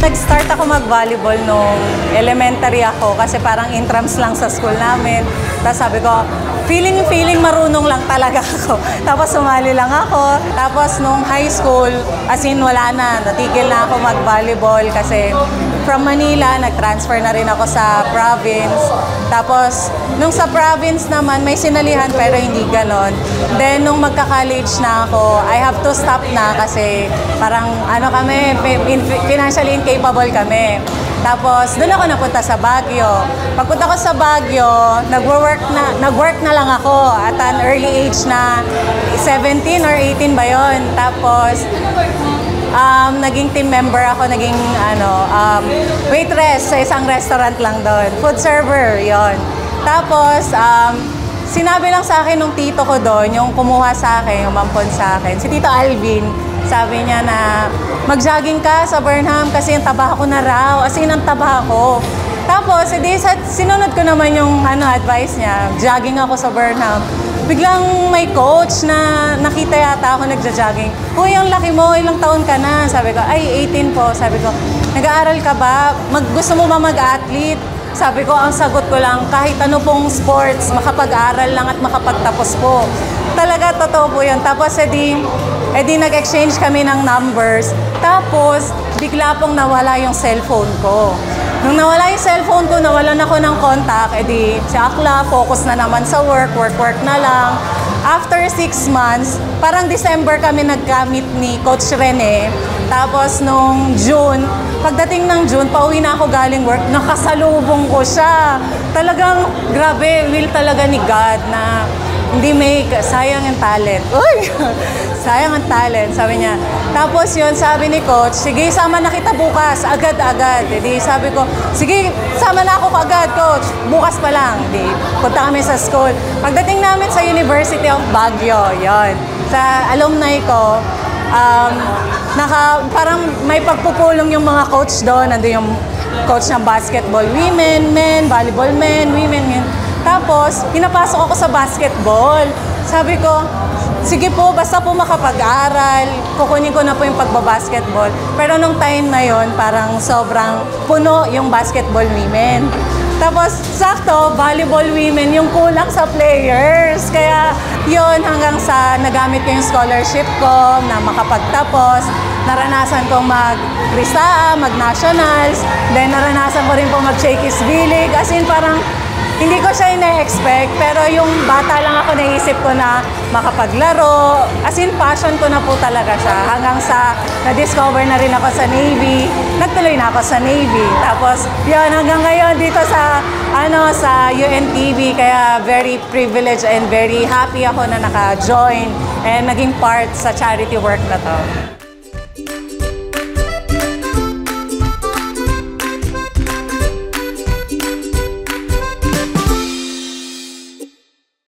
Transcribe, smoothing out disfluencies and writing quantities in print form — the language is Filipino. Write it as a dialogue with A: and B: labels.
A: Nag-start ako mag-volleyball nung elementary ako kasi parang intrams lang sa school namin. Tapos sabi ko, feeling marunong lang talaga ako. Tapos sumali lang ako. Tapos nung high school, as in wala na, natigil na ako mag-volleyball kasi from Manila, nag-transfer na rin ako sa province. Tapos nung sa province naman, may sinalihan pero hindi ganon. Then nung magka-college na ako, I have to stop na kasi parang ano kami, financially incapable kami. Tapos doon ako napunta sa Baguio. Pagpunta ko sa Baguio, nag-work na lang ako at an early age na 17 or 18 ba yon. Tapos naging team member ako, naging waitress sa isang restaurant lang doon. Food server, yon. Tapos sinabi lang sa akin nung tito ko doon, yung kumuha sa akin, yung mampon sa akin, si Tito Alvin, sabi niya na mag-jogging ka sa Burnham kasi yung taba ko na raw, as in ang taba ko. Tapos, sinunod ko naman yung advice niya, jogging ako sa Burnham. Biglang may coach na nakita yata ako nagja-jogging. Uy, ang laki mo, ilang taon ka na? Sabi ko, ay 18 po. Sabi ko, nag-aaral ka ba? Gusto mo ba mag-athlete? Sabi ko, ang sagot ko lang, kahit ano pong sports, makapag-aral lang at makapagtapos po. Talaga, totoo po yun. Tapos, edi nag-exchange kami ng numbers. Tapos, bigla pong nawala yung cellphone ko. Nung nawala yung cellphone ko, nawalan ako ng contact, edi si Akla, focus na naman sa work na lang. After 6 months, parang December kami nag-meet ni Coach Rene. Tapos nung June, pagdating ng June, pauwi na ako galing work, nakasalubong ko siya. Talagang grabe, will talaga ni God na hindi sayang ang talent. Uy! Sayang ang talent, sabi niya. Tapos yun, sabi ni Coach, sige, sama na kita bukas, agad-agad. Hindi, sabi ko, sige, sama na ako agad, Coach. Bukas pa lang. Hindi, punta kami sa school. Pagdating namin sa University of Baguio, yon. Sa alumni ko, parang may pagpupulong yung mga coach doon. Nandun yung coach ng basketball women, men, volleyball men, women, yun. Tapos, pinapasok ako sa basketball. Sabi ko, sige po, basta po makapag-aral, kukunin ko na po yung pagbabasketball. Pero nung time na yon, parang sobrang puno yung basketball women. Tapos, sakto, volleyball women yung kulang sa players. Kaya, yon hanggang sa nagamit ko yung scholarship ko na makapagtapos. Naranasan kong mag-Risa, mag-nationals. Then, naranasan ko rin po mag-Shakey's Billig. As in, parang hindi ko siya ina-expect, pero yung bata lang ako naisip ko na makapaglaro. As in, passion ko na po talaga siya. Hanggang sa na-discover na rin ako sa Navy. Nagtuloy na ako sa Navy. Tapos, yun, hanggang ngayon dito sa UNTV. Kaya very privileged and very happy ako na naka-join and naging part sa charity work na to.